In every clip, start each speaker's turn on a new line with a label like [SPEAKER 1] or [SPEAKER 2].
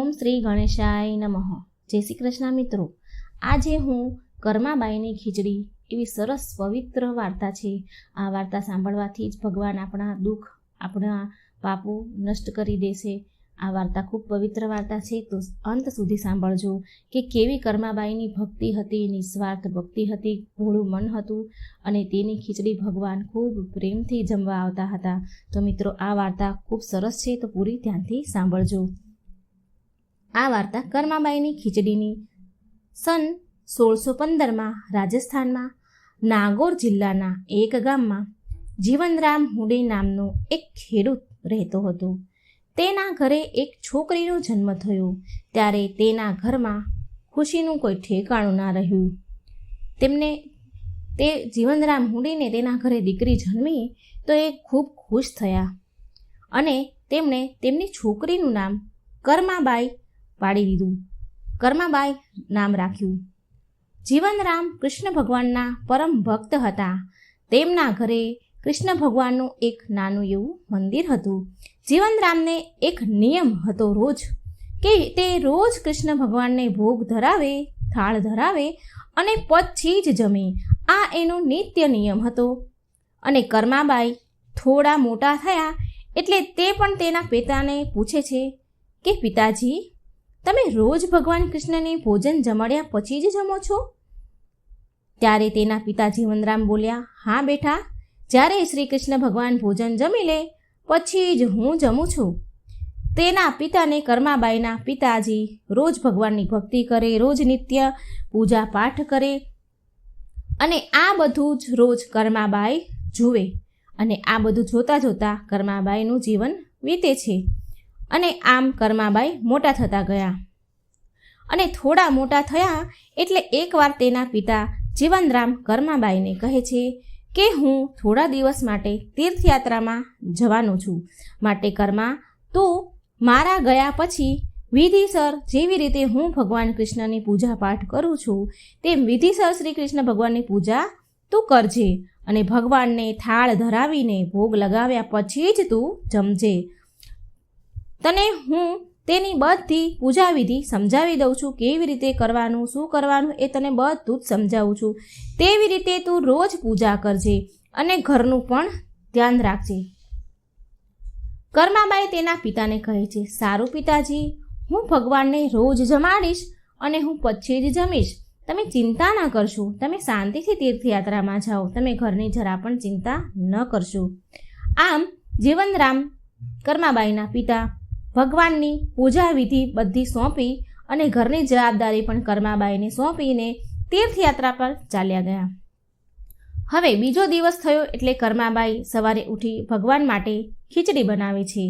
[SPEAKER 1] ઓમ શ્રી ગણેશાય નમઃ. જય શ્રી કૃષ્ણ મિત્રો. આજે હું કર્માબાઈની ખીચડી એવી સરસ પવિત્ર વાર્તા છે. આ વાર્તા સાંભળવાથી જ ભગવાન આપણા દુઃખ, આપણા પાપો નષ્ટ કરી દેશે. આ વાર્તા ખૂબ પવિત્ર વાર્તા છે, તો અંત સુધી સાંભળજો કે કેવી કર્માબાઈની ભક્તિ હતી, નિસ્વાર્થ ભક્તિ હતી, ભોળું મન હતું અને તેની ખીચડી ભગવાન ખૂબ પ્રેમથી જમવા આવતા હતા. તો મિત્રો, આ વાર્તા ખૂબ સરસ છે, તો પૂરી ધ્યાનથી સાંભળજો. આ વાર્તા કર્માબાઈની ખીચડીની સન 1615માં રાજસ્થાનમાં નાગોર જિલ્લાના એક ગામમાં જીવનરામ હુડે નામનો એક ખેડૂત રહેતો હતો. તેના ઘરે એક છોકરીનો જન્મ થયો. ત્યારે તેના ઘરમાં ખુશીનું કોઈ ઠેકાણું ના રહ્યું. તે જીવનરામ હુડીને તેના ઘરે દીકરી જન્મી તો એ ખૂબ ખુશ થયા અને તેમણે તેમની છોકરીનું નામ કર્માબાઈ પાડી દીધું. કર્માબાઈ નામ રાખ્યું. જીવનરામ કૃષ્ણ ભગવાનના પરમ ભક્ત હતા. તેમના ઘરે કૃષ્ણ ભગવાનનું એક નાનું એવું મંદિર હતું. જીવનરામને એક નિયમ હતો કે તે રોજ કૃષ્ણ ભગવાનને ભોગ ધરાવે, થાળ ધરાવે અને પછી જ જમે. આ એનો નિત્ય નિયમ હતો. અને કર્માબાઈ થોડા મોટા થયા એટલે તે પણ તેના પિતાને પૂછે છે કે પિતાજી, તમે રોજ ભગવાન કૃષ્ણને ભોજન જમાડ્યા પછી જ જમો છો? ત્યારે તેના પિતા જીવનરામ બોલ્યા, હા બેટા, જ્યારે શ્રી કૃષ્ણ ભગવાન ભોજન જમી લે પછી જ હું જમું છું. તેના પિતાને કર્માબાઈના પિતાજી રોજ ભગવાનની ભક્તિ કરે, રોજ નિત્ય પૂજા પાઠ કરે અને આ બધું જ રોજ કર્માબાઈ જુએ. અને આ બધું જોતાં જોતાં કર્માબાઈનું જીવન વીતે છે. અને આમ કર્માબાઈ મોટા થતા ગયા. અને થોડા મોટા થયા એટલે એકવાર તેના પિતા જીવનરામ કર્માબાઈને કહે છે કે હું થોડા દિવસ માટે તીર્થયાત્રામાં જવાનો છું. માટે કર્મા, તું મારા ગયા પછી વિધિસર જેવી રીતે હું ભગવાન કૃષ્ણની પૂજા પાઠ કરું છું તેમ વિધિસર શ્રી કૃષ્ણ ભગવાનની પૂજા તું કરજે અને ભગવાનને થાળ ધરાવીને ભોગ લગાવ્યા પછી જ તું જમજે. તને હું તેની બધી પૂજા વિધિ સમજાવી દઉં છું. કેવી રીતે કરવાનું, શું કરવાનું એ તને બધું જ સમજાવું છું. તેવી રીતે તું રોજ પૂજા કરજે અને ઘરનું પણ ધ્યાન રાખજે. કર્માબાઈ તેના પિતાને કહે છે, સારું પિતાજી, હું ભગવાનને રોજ જમાડીશ અને હું પછી જ જમીશ. તમે ચિંતા ન કરશો. તમે શાંતિથી તીર્થયાત્રામાં જાઓ. તમે ઘરની જરા પણ ચિંતા ન કરશો. આમ જીવનરામ કર્માબાઈના પિતા ભગવાનની પૂજા વિધિ બધી સોંપી અને ઘરની જવાબદારી પણ કર્માબાઈને સોંપીને તીર્થયાત્રા પર ચાલ્યા ગયા. હવે બીજો દિવસ થયો એટલે કર્માબાઈ સવારે ઉઠી ભગવાન માટે ખીચડી બનાવે છે.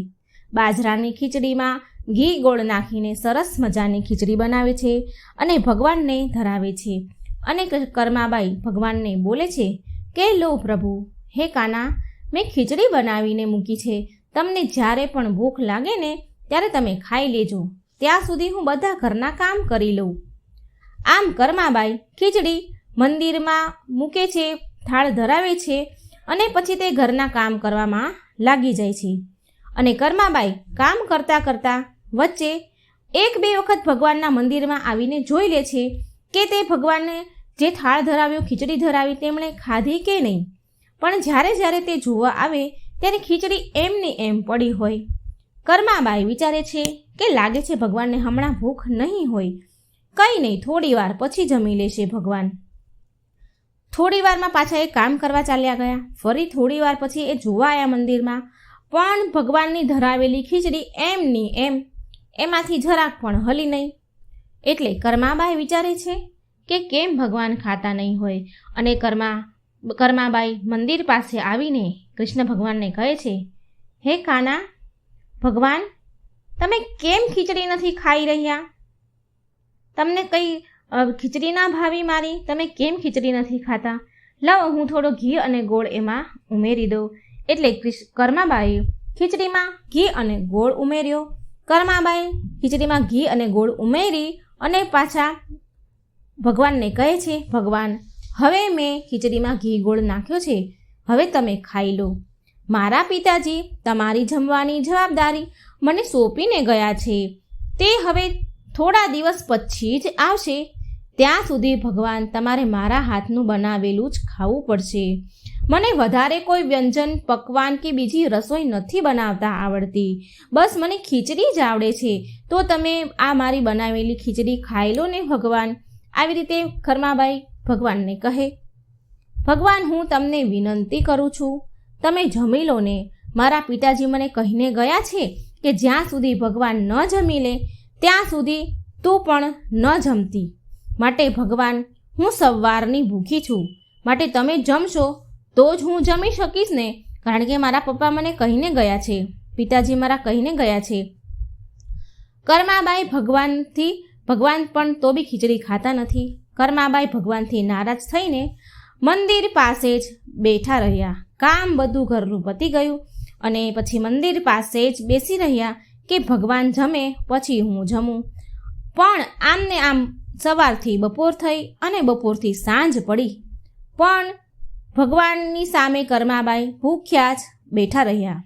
[SPEAKER 1] બાજરાની ખીચડીમાં ઘી ગોળ નાખીને સરસ મજાની ખીચડી બનાવે છે અને ભગવાનને ધરાવે છે. અને કર્માબાઈ ભગવાનને બોલે છે કે લો પ્રભુ, હે કાના, મેં ખીચડી બનાવીને મૂકી છે. તમને જ્યારે પણ ભૂખ લાગે ને ત્યારે તમે ખાઈ લેજો. ત્યાં સુધી હું બધા ઘરના કામ કરી લઉં. આમ કર્માબાઈ ખીચડી મંદિરમાં મૂકે છે, થાળ ધરાવે છે અને પછી તે ઘરના કામ કરવામાં લાગી જાય છે. અને કર્માબાઈ કામ કરતાં કરતાં વચ્ચે એક બે વખત ભગવાનના મંદિરમાં આવીને જોઈ લે છે કે તે ભગવાનને જે થાળ ધરાવ્યો, ખીચડી ધરાવી, તેમણે ખાધી કે નહીં. પણ જ્યારે તે જોવા આવે ત્યારે ખીચડી એમની એમ પડી હોય. કર્માબાઈ વિચારે છે કે લાગે છે ભગવાનને હમણાં ભૂખ નહીં હોય. કંઈ નહીં, થોડી વાર પછી જમી લેશે ભગવાન. થોડી વારમાં પાછા એ કામ કરવા ચાલ્યા ગયા. ફરી થોડી વાર પછી એ જોવા આવ્યા મંદિરમાં, પણ ભગવાનની ધરાવેલી ખીચડી એમની એમ, એમાંથી જરાક પણ હલી નહીં. એટલે કર્માબાઈ વિચારે છે કે કેમ ભગવાન ખાતા નહીં હોય. અને કર્માબાઈ મંદિર પાસે આવીને કૃષ્ણ ભગવાનને કહે છે, હે કાના, ભગવાન, તમે કેમ ખીચડી નથી ખાઈ રહ્યા? તમને કંઈ ખીચડી ના ભાવી મારી? તમે કેમ ખીચડી નથી ખાતા? લાવો, હું થોડો ઘી અને ગોળ એમાં ઉમેરી દઉં. એટલે કર્માબાઈએ ખીચડીમાં ઘી અને ગોળ ઉમેર્યો. કર્માબાઈ ખીચડીમાં ઘી અને ગોળ ઉમેરી અને પાછા ભગવાનને કહે છે, ભગવાન, હવે મેં ખીચડીમાં ઘી ગોળ નાખ્યો છે, હવે તમે ખાઈ લો. મારા પિતાજી તમારી જમવાની જવાબદારી મને સોંપીને ગયા છે. તે હવે થોડા દિવસ પછી જ આવશે. ત્યાં સુધી ભગવાન તમારે મારા હાથનું બનાવેલું જ ખાવું પડશે. મને વધારે કોઈ વ્યંજન, પકવાન કે બીજી રસોઈ નથી બનાવતા આવડતી. બસ મને ખીચડી જ આવડે છે. તો તમે આ મારી બનાવેલી ખીચડી ખાઈ લો ને ભગવાન. આવી રીતે કર્માબાઈ ભગવાનને કહે. ભગવાન, હું તમને વિનંતી કરું છું, તમે જમી લો ને. મારા પિતાજી મને કહીને ગયા છે કે જ્યાં સુધી ભગવાન ન જમી લે ત્યાં સુધી તું પણ ન જમતી. માટે ભગવાન, હું સવારની ભૂખી છું. માટે તમે જમશો તો જ હું જમી શકીશ ને, કારણ કે મારા પપ્પા મને કહીને ગયા છે, પિતાજી મારા કહીને ગયા છે. કર્માબાઈ ભગવાન પણ તો બી ખીચડી ખાતા નથી. કર્માબાઈ ભગવાનથી નારાજ થઈને મંદિર પાસે જ બેઠા રહ્યા. કામ બધું ઘરનું પતી ગયું અને પછી મંદિર પાસે જ બેસી રહ્યા કે ભગવાન જમે પછી હું જમું. પણ આમને આમ સવારથી બપોર થઈ અને બપોરથી સાંજ પડી, પણ ભગવાનની સામે કર્માબાઈ ભૂખ્યા જ બેઠા રહ્યા.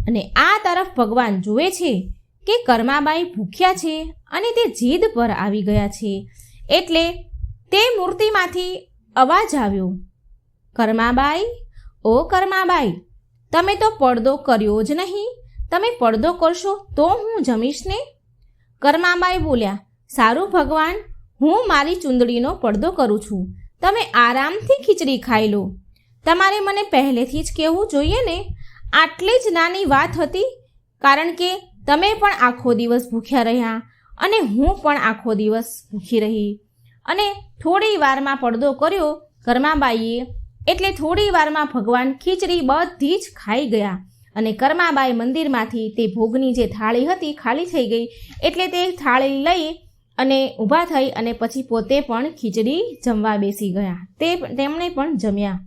[SPEAKER 1] અને આ તરફ ભગવાન જુએ છે કે કર્માબાઈ ભૂખ્યા છે અને તે જીદ પર આવી ગયા છે. એટલે તે મૂર્તિમાંથી અવાજ આવ્યો, કર્માબાઈ, ઓ કર્માબાઈ, તમે તો પડદો કર્યો જ નહીં. તમે પડદો કરશો તો હું જમીશ ને. કર્માબાઈ બોલ્યા, સારું ભગવાન, હું મારી ચૂંદડીનો પડદો કરું છું. તમે આરામથી ખીચડી ખાઈ લો. તમારે મને પહેલેથી જ કહેવું જોઈએ ને. આટલી જ નાની વાત હતી, કારણ કે તમે પણ આખો દિવસ ભૂખ્યા રહ્યા અને હું પણ આખો દિવસ ભૂખી રહી. અને થોડી વારમાં પડદો કર્યો કર્માબાઈએ, એટલે થોડી વારમાં ભગવાન ખીચડી બધી જ ખાઈ ગયા. અને કર્માબાઈ મંદિરમાંથી તે ભોગની જે થાળી હતી ખાલી થઈ ગઈ. એટલે તે થાળી લઈ અને ઊભા થઈ અને પછી પોતે પણ ખીચડી જમવા બેસી ગયા. તેમણે પણ જમ્યા.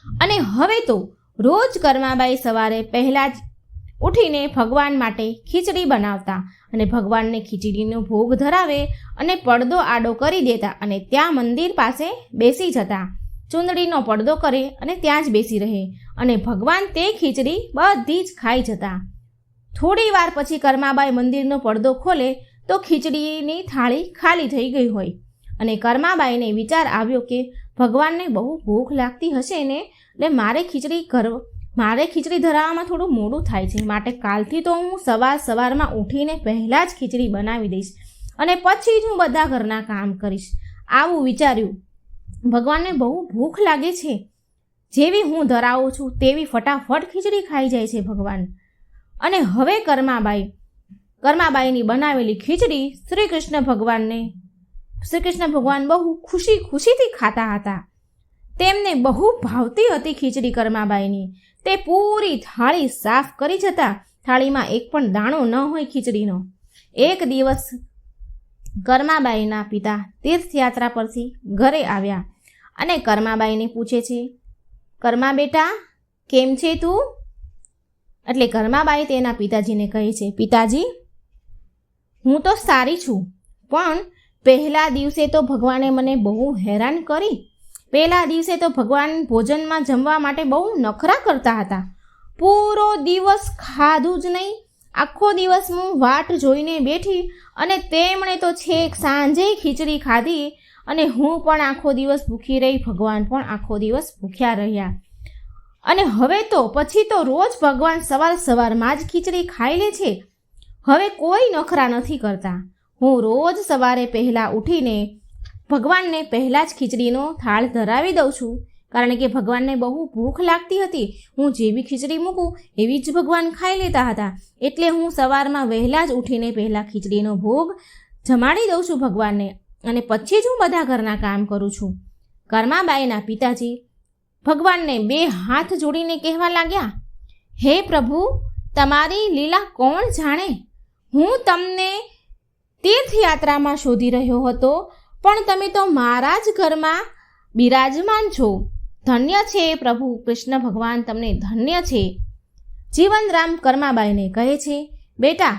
[SPEAKER 1] અને હવે તો રોજ કર્માબાઈ સવારે પહેલાં જ ઉઠીને ભગવાન માટે ખીચડી બનાવતા અને ભગવાનને ખીચડીનો ભોગ ધરાવે અને પડદો આડો કરી દેતા અને ત્યાં મંદિર પાસે બેસી જતા. ચૂંદડીનો પડદો કરે અને ત્યાં જ બેસી રહે અને ભગવાન તે ખીચડી બધી જ ખાઈ જતા. થોડી વાર પછી કર્માબાઈ મંદિરનો પડદો ખોલે તો ખીચડીની થાળી ખાલી થઈ ગઈ હોય. અને કર્માબાઈને વિચાર આવ્યો કે ભગવાનને બહુ ભૂખ લાગતી હશે ને, એટલે મારે ખીચડી ધરાવવામાં થોડું મોડું થાય છે. માટે કાલથી તો હું સવારમાં ઉઠીને પહેલાં જ ખીચડી બનાવી દઈશ અને પછી જ હું બધા ઘરના કામ કરીશ. આવું વિચાર્યું. ભગવાનને બહુ ભૂખ લાગે છે. જેવી હું ધરાવું છું તેવી ફટાફટ ખીચડી ખાઈ જાય છે ભગવાન. અને હવે કર્માબાઈની બનાવેલી ખીચડી શ્રી કૃષ્ણ ભગવાન બહુ ખુશીથી ખાતા હતા. તેમને બહુ ભાવતી હતી ખીચડી કર્માબાઈની. તે પૂરી થાળી સાફ કરી જતા. થાળીમાં એક પણ દાણો ન હોય ખીચડીનો. એક દિવસ કર્માબાઈના પિતા તીર્થયાત્રા પરથી ઘરે આવ્યા અને કર્માબાઈને પૂછે છે, કર્મા બેટા, કેમ છે તું? એટલે કર્માબાઈ તેના પિતાજીને કહે છે, પિતાજી, હું તો સારી છું, પણ પહેલા દિવસે તો ભગવાને મને બહુ હેરાન કરી. પહેલા દિવસે તો ભગવાન ભોજનમાં જમવા માટે બહુ નખરા કરતા હતા. પૂરો દિવસ ખાધું જ નહીં. આખો દિવસ હું વાટ જોઈને બેઠી અને તેમણે તો છેક સાંજે ખીચડી ખાધી અને હું પણ આખો દિવસ ભૂખી રહી. ભગવાન પણ આખો દિવસ ભૂખ્યા રહ્યા. અને હવે તો પછી તો રોજ ભગવાન સવારમાં જ ખીચડી ખાઈ લે છે. હવે કોઈ નખરા નથી કરતા. હું રોજ સવારે પહેલાં ઉઠીને ભગવાનને પહેલાં જ ખીચડીનો થાળ ધરાવી દઉં છું, કારણ કે ભગવાનને બહુ ભૂખ લાગતી હતી. હું જેવી ખીચડી મૂકું એવી જ ભગવાન ખાઈ લેતા હતા. એટલે હું સવારમાં વહેલા જ ઉઠીને પહેલાં ખીચડીનો ભોગ જમાડી દઉં છું ભગવાનને અને પછી જ હું બધા ઘરના કામ કરું છું. કર્માબાઈના પિતાજી ભગવાનને 2 હાથ જોડીને કહેવા લાગ્યા, હે પ્રભુ, તમારી લીલા કોણ જાણે. હું તમને તીર્થયાત્રામાં શોધી રહ્યો હતો, પણ તમે તો મારા જ ઘરમાં બિરાજમાન છો. ધન્ય છે પ્રભુ કૃષ્ણ ભગવાન, તમને ધન્ય છે. જીવનરામ કર્માબાઈને કહે છે, બેટા,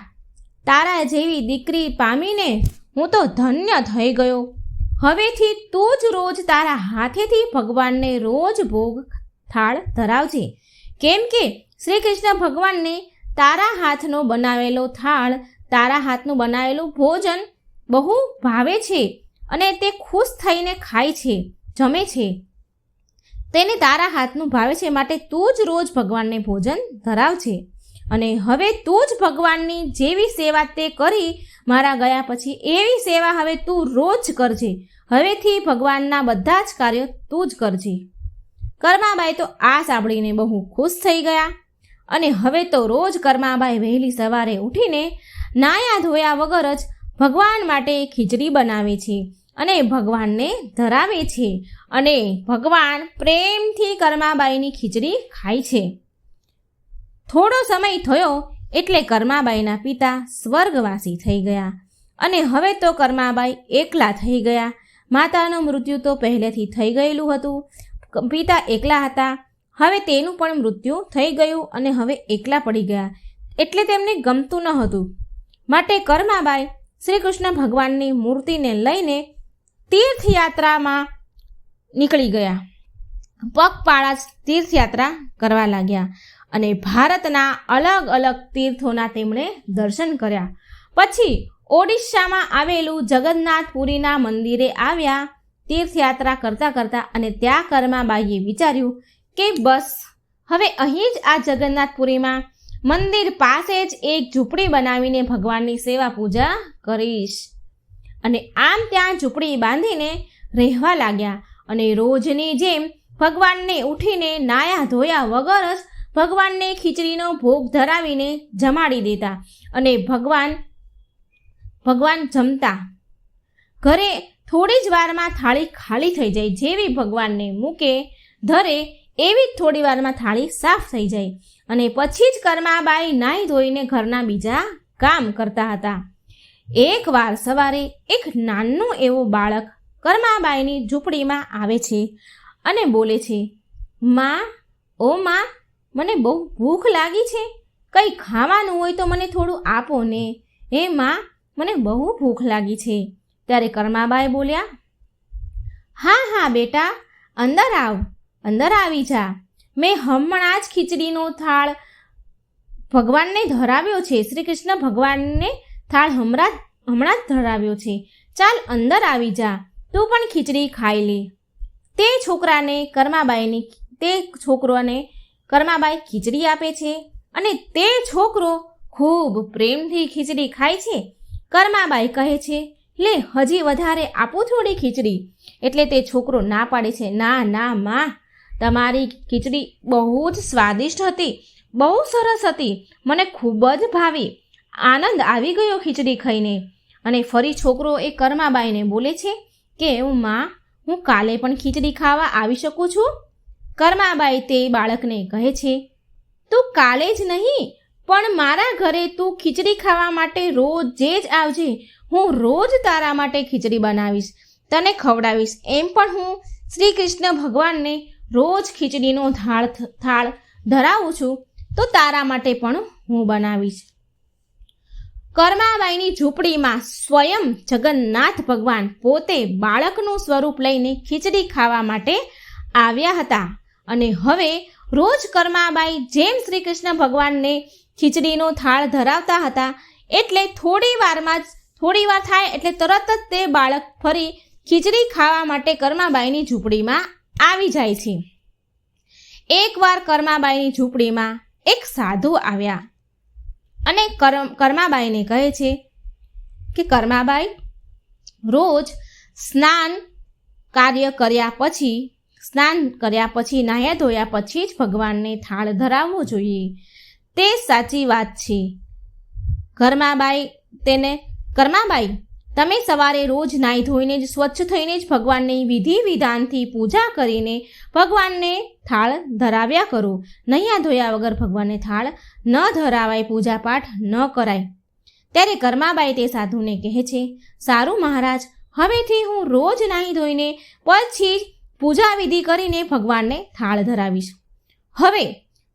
[SPEAKER 1] તારા જેવી દીકરી પામીને હું તો ધન્ય થઈ ગયો. હવેથી તું જ રોજ તારા હાથેથી ભગવાનને રોજ ભોગ થાળ ધરાવજે, કેમ કે શ્રી કૃષ્ણ ભગવાનને તારા હાથનો બનાવેલો થાળ તારા હાથનું બનાવેલું ભોજન બહુ ભાવે છે અને તે ખુશ થઈને ખાય છે, જમે છે. તેને તારા હાથનું ભાવે છે, માટે તું જ રોજ ભગવાનને ભોજન ધરાવજે. અને હવે તું જ ભગવાનની જેવી સેવા તે કરી મારા ગયા પછી એવી સેવા હવે તું રોજ કરજે. હવેથી ભગવાનના બધા જ કાર્યો તું જ કરજે. કર્માબાઈ તો આ સાંભળીને બહુ ખુશ થઈ ગયા અને હવે તો રોજ કર્માબાઈ વહેલી સવારે ઉઠીને નાયા ધોયા વગર જ ભગવાન માટે ખીચડી બનાવે છે અને ભગવાનને ધરાવે છે અને ભગવાન પ્રેમથી કર્માબાઈની ખીચડી ખાય છે. થોડો સમય થયો એટલે કર્માબાઈના પિતા સ્વર્ગવાસી થઈ ગયા અને હવે તો કર્માબાઈ એકલા થઈ ગયા. માતાનું મૃત્યુ તો પહેલેથી થઈ ગયેલું હતું. પિતા એકલા હતા, હવે તેનું પણ મૃત્યુ થઈ ગયું અને હવે એકલા પડી ગયા એટલે તેમને ગમતું ન હતું. માટે કર્માબાઈ શ્રી કૃષ્ણ ભગવાનની મૂર્તિને લઈને તીર્થયાત્રામાં નીકળી ગયા. પગપાળા તીર્થયાત્રા કરવા લાગ્યા અને ભારતના અલગ અલગ તીર્થોના તેમણે દર્શન કર્યા. પછી ઓડિશામાં આવેલું જગન્નાથપુરીના મંદિરે આવ્યા. તીર્થયાત્રા કરતાં કરતાં અને ત્યાં કર્માબાઈએ વિચાર્યું કે બસ હવે અહીં જ આ જગન્નાથપુરીમાં મંદિર પાસે જ એક ઝૂંપડી બનાવીને ભગવાનની સેવા પૂજા કરીશ. અને આમ ત્યાં ઝૂંપડી બાંધીને રહેવા લાગ્યા અને રોજની જેમ ભગવાનને ઉઠીને નાયા ધોયા વગર જ ભગવાનને ખીચડીનો ભોગ ધરાવીને જમાડી દેતા અને ભગવાન જમતા. ઘરે થોડી જ વારમાં થાળી ખાલી થઈ જાય. જેવી ભગવાનને મૂકે ધરે એવી જ થોડી વારમાં થાળી સાફ થઈ જાય અને પછી જ કર્માબાઈ નાહી ધોઈને ઘરના બીજા કામ કરતા હતા. એકવાર સવારે એક નાનું એવું બાળક કર્માબાઈની ઝૂંપડીમાં આવે છે અને બોલે છે, માં, ઓ માં, મને બહુ ભૂખ લાગી છે, કંઈ ખાવાનું હોય તો મને થોડું આપો ને. હે માં, મને બહુ ભૂખ લાગી છે. ત્યારે કર્માબાઈ બોલ્યા, હા હા બેટા, અંદર આવ, અંદર આવી જા. મેં હમણાં જ ખીચડીનો થાળ ભગવાનને ધરાવ્યો છે. શ્રી કૃષ્ણ ભગવાનને થાળ હમણાં જ ધરાવ્યો છે. ચાલ અંદર આવી જા, તું પણ ખીચડી ખાઈ લે. તે છોકરોને કર્માબાઈ ખીચડી આપે છે અને તે છોકરો ખૂબ પ્રેમથી ખીચડી ખાય છે. કર્માબાઈ કહે છે, લે હજી વધારે આપું થોડી ખીચડી. એટલે તે છોકરો ના પાડે છે, ના ના માં, તમારી ખીચડી બહુ જ સ્વાદિષ્ટ હતી, બહુ સરસ હતી, મને ખૂબ જ ભાવી, આનંદ આવી ગયો ખીચડી ખાઈને. અને ફરી છોકરો એ કર્માબાઈને બોલે છે કે માં, હું કાલે પણ ખીચડી ખાવા આવી શકું છું? કર્માબાઈ તે બાળકને કહે છે, તું કાલે જ નહીં પણ મારા ઘરે તું ખીચડી ખાવા માટે રોજે જ આવજે. હું રોજ તારા માટે ખીચડી બનાવીશ, તને ખવડાવીશ. એમ પણ હું શ્રી કૃષ્ણ ભગવાનને રોજ ખીચડીનો થાળ ધરાવું છું, તો તારા માટે પણ હું બનાવીશ. કર્માબાઈની ઝૂંપડીમાં સ્વયં જગન્નાથ ભગવાન પોતે બાળકનું સ્વરૂપ લઈને ખીચડી ખાવા માટે આવ્યા હતા. અને હવે રોજ કર્માબાઈ જેમ શ્રી કૃષ્ણ ભગવાનને ખીચડીનો થાળ ધરાવતા હતા એટલે થોડી વાર થાય એટલે તરત જ તે બાળક ફરી ખીચડી ખાવા માટે કર્માબાઈની ઝૂંપડીમાં આવી જાય છે. એકવાર કર્માબાઈની ઝૂંપડીમાં એક સાધુ આવ્યા અને કર્માબાઈને કહે છે કે કર્માબાઈ, રોજ સ્નાન કર્યા પછી નાહ્યા ધોયા પછી જ ભગવાનને થાળ ધરાવવો જોઈએ. તે સાચી વાત છે. કર્માબાઈ, તમે સવારે રોજ નાહી ધોઈને જ સ્વચ્છ થઈને જ ભગવાનની વિધિ વિધાનથી પૂજા કરીને ભગવાનને થાળ ધરાવ્યા કરો. નૈયા ધોયા વગર ભગવાનને થાળ ન ધરાવાય, પૂજાપાઠ ન કરાય. ત્યારે કર્માબાઈ તે સાધુને કહે છે, સારું મહારાજ, હવેથી હું રોજ નાહી ધોઈને પછી પૂજા વિધિ કરીને ભગવાનને થાળ ધરાવીશ. હવે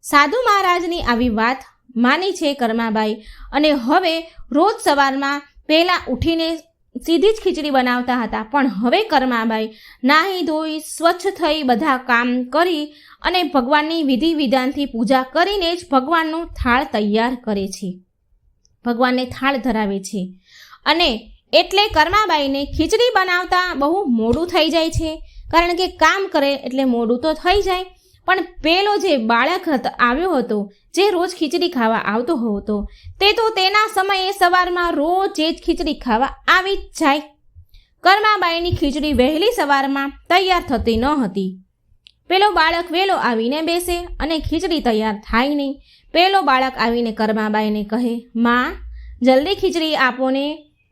[SPEAKER 1] સાધુ મહારાજની આવી વાત માની છે કર્માબાઈ અને હવે રોજ સવારમાં પહેલાં ઉઠીને સીધી જ ખીચડી બનાવતા હતા. પણ હવે કર્માબાઈ નાહી ધોઈ સ્વચ્છ થઈ બધા કામ કરી અને ભગવાનની વિધિ વિધાનથી પૂજા કરીને જ ભગવાનનો થાળ તૈયાર કરે છે. ભગવાનને થાળ ધરાવે છે. અને એટલે કર્માબાઈને ખીચડી બનાવતા બહુ મોડું થઈ જાય છે, કારણ કે કામ કરે એટલે મોડું તો થઈ જાય. પણ પેલો જે બાળક આવ્યો હતો, જે રોજ ખીચડી ખાવા આવતો હતો, તે તો તેના સમયે સવારમાં રોજ જ ખીચડી ખાવા આવી જ જાય. કર્માબાઈની ખીચડી વહેલી સવારમાં તૈયાર થતી ન હતી. પેલો બાળક વહેલો આવીને બેસે અને ખીચડી તૈયાર થાય નહીં. પેલો બાળક આવીને કર્માબાઈને કહે, માં જલ્દી ખીચડી આપો ને,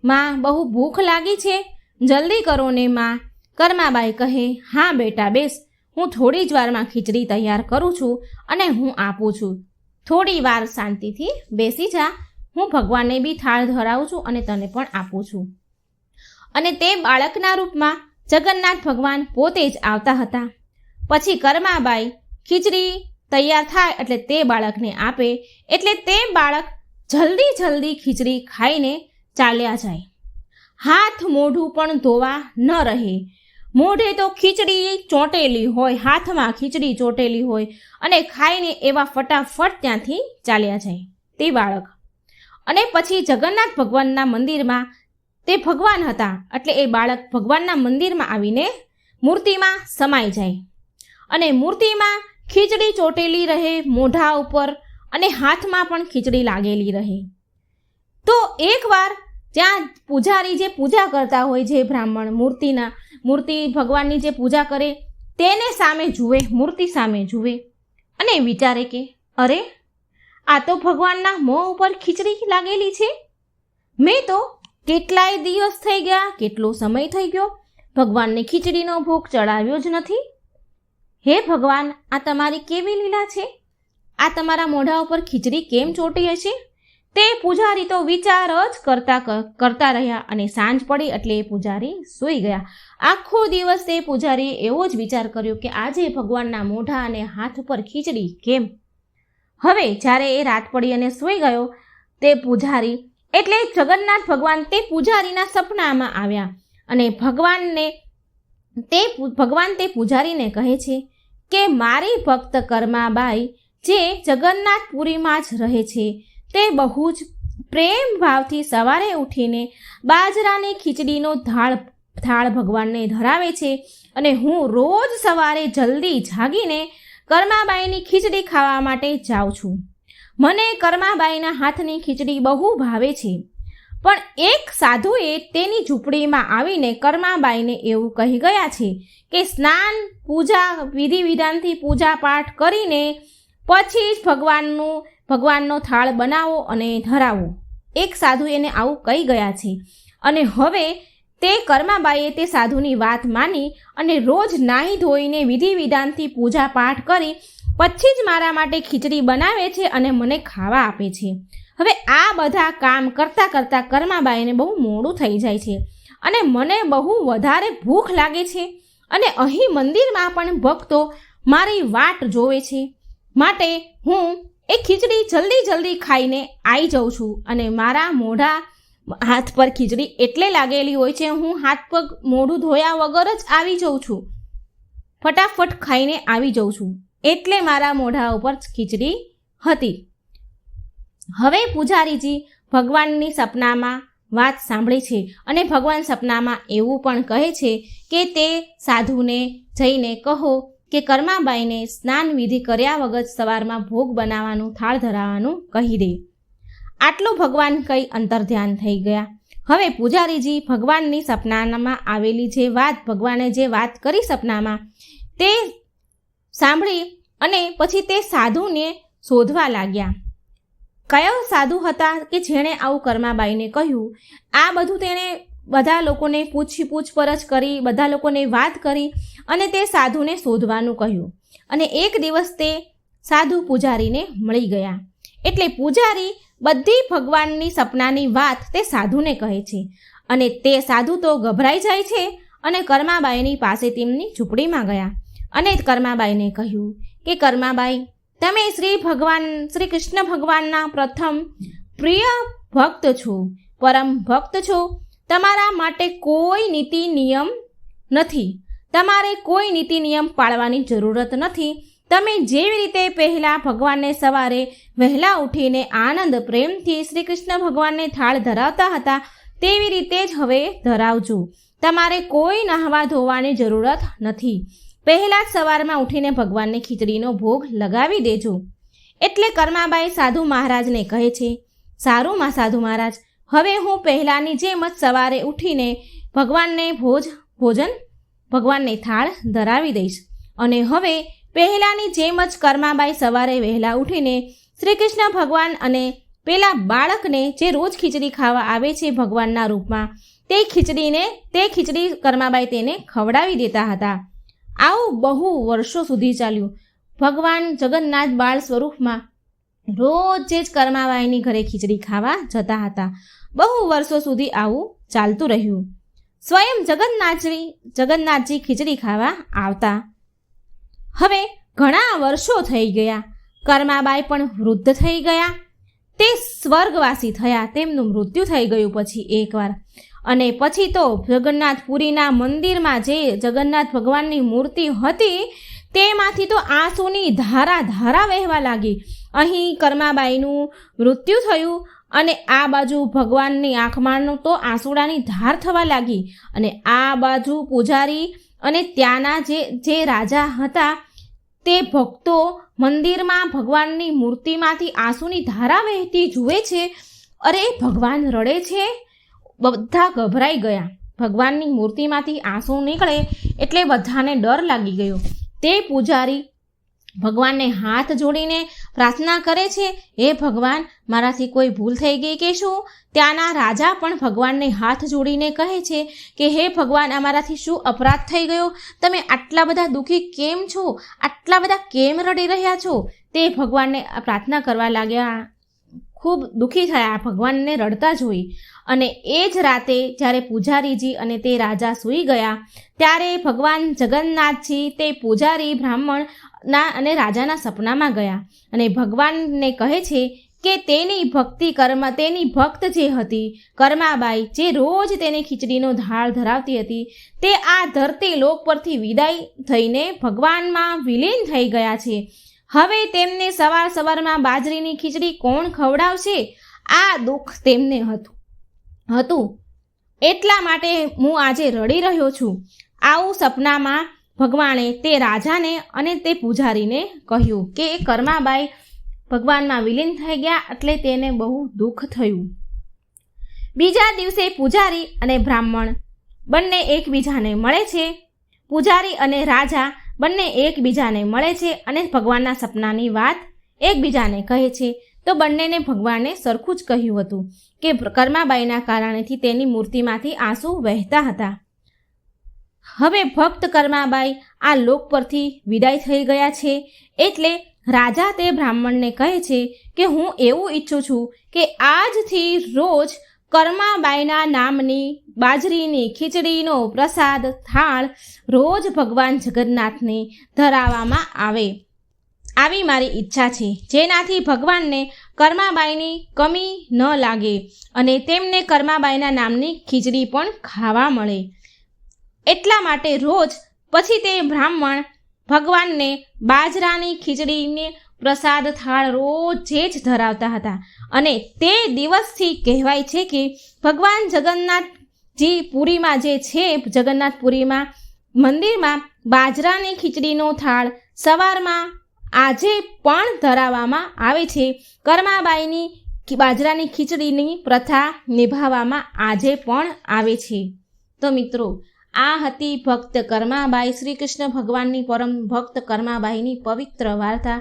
[SPEAKER 1] માં બહુ ભૂખ લાગી છે, જલ્દી કરો ને માં. કર્માબાઈ કહે, હા બેટા બેસ, હું થોડી જ વારમાં ખીચડી તૈયાર કરું છું અને હું આપું છું. થોડી વાર શાંતિથી બેસી જા, હું ભગવાનને બી થાળ ધરાવું છું અને તને પણ આપું છું. અને તે બાળકના રૂપમાં જગન્નાથ ભગવાન પોતે જ આવતા હતા. પછી કર્માબાઈ ખીચડી તૈયાર થાય એટલે તે બાળકને આપે, એટલે તે બાળક જલ્દી ખીચડી ખાઈને ચાલ્યા જાય. હાથ મોઢું પણ ધોવા ન રહે. મોઢે તો ખીચડી ચોંટેલી હોય, હાથમાં ખીચડી ચોંટેલી હોય અને ખાઈને એવા ફટાફટ ત્યાંથી ચાલ્યા જાય તે બાળક. અને પછી જગન્નાથ ભગવાનના મંદિરમાં તે ભગવાન હતા, એટલે એ બાળક ભગવાનના મંદિરમાં આવીને મૂર્તિમાં સમાઈ જાય. અને મૂર્તિમાં ખીચડી ચોંટેલી રહે મોઢા ઉપર અને હાથમાં પણ ખીચડી લાગેલી રહે. તો એકવાર ત્યાં પૂજારી જે પૂજા કરતા હોય, જે બ્રાહ્મણ મૂર્તિ ભગવાનની જે પૂજા કરે, તેને સામે જુએ, મૂર્તિ સામે જુએ અને વિચારે કે અરે, આ તો ભગવાનના મોં ઉપર ખીચડી લાગેલી છે. મેં તો કેટલાય દિવસ થઈ ગયા, કેટલો સમય થઈ ગયો, ભગવાનને ખીચડીનો ભોગ ચડાવ્યો જ નથી. હે ભગવાન, આ તમારી કેવી લીલા છે? આ તમારા મોઢા ઉપર ખીચડી કેમ ચોંટી હશે? તે પૂજારી તો વિચાર જ કરતા રહ્યા અને સાંજ પડી એટલે એ પૂજારી સૂઈ ગયા. આખો દિવસ તે પૂજારીએ એવો જ વિચાર કર્યો કે આજે ભગવાનના મોઢા અને હાથ ઉપર ખીચડી કેમ? હવે જ્યારે એ રાત પડી અને સૂઈ ગયો તે પૂજારી, એટલે જગન્નાથ ભગવાન તે પૂજારીના સપનામાં આવ્યા અને ભગવાન તે પૂજારીને કહે છે કે મારી ભક્ત કર્માબાઈ જે જગન્નાથપુરીમાં જ રહે છે, તે બહુ જ પ્રેમ ભાવથી સવારે ઉઠીને બાજરાની ખીચડીનો થાળ ભગવાનને ધરાવે છે અને હું રોજ સવારે જલ્દી જાગીને કર્માબાઈની ખીચડી ખાવા માટે જાઉં છું. મને કર્માબાઈના હાથની ખીચડી બહુ ભાવે છે. પણ એક સાધુએ તેની ઝૂંપડીમાં આવીને કર્માબાઈને એવું કહી ગયા છે કે સ્નાન, પૂજા, વિધિ વિધાનથી પૂજા પાઠ કરીને પછી જ ભગવાનનો થાળ બનાવો અને ધરાવો. એક સાધુ એને આવું કહી ગયા છે અને હવે તે કર્માબાઈએ તે સાધુની વાત માની અને રોજ નાહી ધોઈને વિધિ વિધાનથી પૂજા પાઠ કરી પછી જ મારા માટે ખીચડી બનાવે છે અને મને ખાવા આપે છે. હવે આ બધા કામ કરતાં કરતાં કર્માબાઈને બહુ મોડું થઈ જાય છે અને મને બહુ વધારે ભૂખ લાગે છે અને અહીં મંદિરમાં પણ ભક્તો મારી વાટ જોવે છે, માટે હું એ ખીચડી જલ્દી ખાઈને આવી જાઉં છું અને મારા મોઢા હાથ પર ખીચડી એટલે લાગેલી હોય છે, હું હાથ પગ મોઢું ધોયા વગર જ આવી જાઉં છું, ફટાફટ ખાઈને આવી જાઉં છું, એટલે મારા મોઢા ઉપર ખીચડી હતી. હવે પૂજારીજી ભગવાનની સપનામાં વાત સાંભળે છે અને ભગવાન સપનામાં એવું પણ કહે છે કે તે સાધુને જઈને કહો કે કર્માબાઈને સ્નાન વિધિ કર્યા વગર સવારમાં ભોગ બનાવવાનું, થાળ ધરાવવાનું કહી દે. આટલું ભગવાન કંઈ અંતર્ધ્યાન થઈ ગયા. હવે પૂજારીજી ભગવાનની સપનામાં આવેલી જે વાત, ભગવાને જે વાત કરી સપનામાં, તે સાંભળી અને પછી તે સાધુને શોધવા લાગ્યા. કયો સાધુ હતા કે જેણે આવું કર્માબાઈને કહ્યું? આ બધું તેણે બધા લોકોને પૂછપરછ કરી, બધા લોકોને વાત કરી અને તે સાધુને શોધવાનું કહ્યું. અને એક દિવસ તે સાધુ પૂજારીને મળી ગયા. એટલે પૂજારી બધી ભગવાનની સપનાની વાત તે સાધુને કહે છે અને તે સાધુ તો ગભરાઈ જાય છે અને કર્માબાઈની પાસે તેમની ઝૂંપડીમાં ગયા અને કર્માબાઈને કહ્યું કે કર્માબાઈ, તમે શ્રી કૃષ્ણ ભગવાનના પ્રથમ પ્રિય ભક્ત છો, પરમ ભક્ત છો. તમારા માટે કોઈ નીતિ નિયમ નથી, તમારે કોઈ નીતિ નિયમ પાળવાની જરૂરત નથી. તમે જેવી રીતે પહેલાં ભગવાનને સવારે વહેલા ઉઠીને આનંદ પ્રેમથી શ્રી કૃષ્ણ ભગવાનને થાળ ધરાવતા હતા તેવી રીતે જ હવે ધરાવજો. તમારે કોઈ નહાવા ધોવાની જરૂરત નથી. પહેલાં જ સવારમાં ઉઠીને ભગવાનને ખીચડીનો ભોગ લગાવી દેજો. એટલે કર્માબાઈ સાધુ મહારાજને કહે છે, સારું માં સાધુ મહારાજ, હવે હું પહેલાંની જેમ જ સવારે ઉઠીને ભગવાનને થાળ ધરાવી દઈશ. અને હવે પહેલાંની જેમ જ કર્માબાઈ સવારે વહેલા ઉઠીને શ્રી કૃષ્ણ ભગવાન અને પેલા બાળકને જે રોજ ખીચડી ખાવા આવે છે ભગવાનના રૂપમાં, તે ખીચડી કર્માબાઈ તેને ખવડાવી દેતા હતા. આવું બહુ વર્ષો સુધી ચાલ્યું. ભગવાન જગન્નાથ બાળ સ્વરૂપમાં રોજે જ કર્માબાઈની ઘરે ખીચડી ખાવા જતા હતા. બહુ વર્ષો સુધી આવું ચાલતું રહ્યું. સ્વયં જગન્નાથજી ખીચડી ખાવા આવતા. હવે ઘણા વર્ષો થઈ ગયા. કર્માબાઈ પણ વૃદ્ધ થઈ ગયા. તે સ્વર્ગવાસી થયા. તેમનું મૃત્યુ થઈ ગયું પછી એકવાર. અને પછી તો જગન્નાથપુરીના મંદિરમાં જે જગન્નાથ ભગવાનની મૂર્તિ હતી તેમાંથી તો આંસુની ધારા વહેવા લાગી. અહીં કર્માબાઈનું મૃત્યુ થયું અને આ બાજુ ભગવાનની આંખમાં તો આંસુડાની ધાર થવા લાગી. અને આ બાજુ પૂજારી અને ત્યાંના જે રાજા હતા તે ભક્તો મંદિરમાં ભગવાનની મૂર્તિમાંથી આંસુની ધારા વહેતી જુએ છે. અરે ભગવાન રડે છે. બધા ગભરાઈ ગયા. ભગવાનની મૂર્તિમાંથી આંસુ નીકળે એટલે બધાને ડર લાગી ગયો. તે પૂજારી ભગવાનને હાથ જોડીને પ્રાર્થના કરે છે, હે ભગવાન, મારાથી કોઈ ભૂલ થઈ ગઈ કે શું? ત્યાંના રાજા પણ ભગવાનને હાથ જોડીને કહે છે કે હે ભગવાન, અમારાથી શું અપરાધ થઈ ગયો? તમે આટલા બધા દુઃખી કેમ છો? આટલા બધા કેમ રડી રહ્યા છો? તે ભગવાનને પ્રાર્થના કરવા લાગ્યા. ખૂબ દુઃખી થયા ભગવાનને રડતા જોઈ. અને એ જ રાતે જ્યારે પૂજારીજી અને તે રાજા સૂઈ ગયા ત્યારે ભગવાન જગન્નાથજી તે પૂજારી બ્રાહ્મણના અને રાજાના સપનામાં ગયા અને ભગવાનને કહે છે કે તેની ભક્ત જે હતી કર્માબાઈ, જે રોજ તેને ખીચડીનો થાળ ધરાવતી હતી, તે આ ધરતી લોક પરથી વિદાય થઈને ભગવાનમાં વિલીન થઈ ગયા છે. હવે તેમને સવારમાં બાજરીની ખીચડી કોણ ખવડાવશે? આ દુઃખ તેમને હતું. એટલા માટે હું આજે રડી રહ્યો છું. આવું સપનામાં ભગવાને તે રાજાને અને તે પૂજારીને કહ્યું કે એ કર્માબાઈ ભગવાનમાં વિલીન થઈ ગયા એટલે તેને બહુ દુઃખ થયું. બીજા દિવસે પૂજારી અને બ્રાહ્મણ બંને એકબીજાને મળે છે. પૂજારી અને રાજા બંને એકબીજાને મળે છે અને ભગવાનના સપનાની વાત એકબીજાને કહે છે. તો બંનેને ભગવાને સરખું જ કહ્યું હતું કે કર્માબાઈના કારણેથી તેની મૂર્તિમાંથી આંસુ વહેતા હતા. હવે ભક્ત કર્માબાઈ આ લોક પરથી વિદાય થઈ ગયા છે. એટલે રાજા તે બ્રાહ્મણને કહે છે કે હું એવું ઈચ્છું છું કે આજથી રોજ કર્માબાઈના નામની બાજરીની ખીચડીનો પ્રસાદ થાળ રોજ ભગવાન જગન્નાથને ધરાવવામાં આવે. આવી મારી ઈચ્છા છે, જેનાથી ભગવાનને કર્માબાઈની કમી ન લાગે અને તેમને કર્માબાઈના નામની ખીચડી પણ ખાવા મળે. એટલા માટે રોજ પછી તે બ્રાહ્મણ ભગવાનને બાજરાની ખીચડીને પ્રસાદ થાળ રોજે જ ધરાવતા હતા. અને તે દિવસથી કહેવાય છે કે ભગવાન જગન્નાથજી પુરીમાં જે છે જગન્નાથપુરીમાં મંદિરમાં બાજરાની ખીચડીનો થાળ સવારમાં આજે પણ ધરાવવામાં આવે છે. કર્માબાઈની બાજરાની ખીચડીની પ્રથા નિભાવવામાં આજે પણ આવે છે. તો મિત્રો, આ હતી ભક્ત કર્માબાઈ, શ્રી કૃષ્ણ ભગવાનની પરમ ભક્ત કર્માબાઈની પવિત્ર વાર્તા.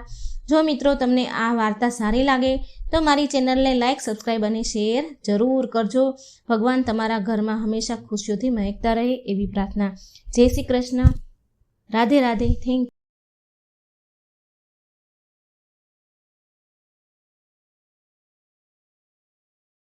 [SPEAKER 1] જો મિત્રો તમને આ વાર્તા સારી લાગે તો મારી ચેનલને લાઇક, સબસ્ક્રાઈબ અને શેર જરૂર કરજો. ભગવાન તમારા ઘરમાં હંમેશા ખુશીઓથી મહેકતા રહે એવી પ્રાર્થના. જય શ્રી કૃષ્ણ. રાધે રાધે. Thank you.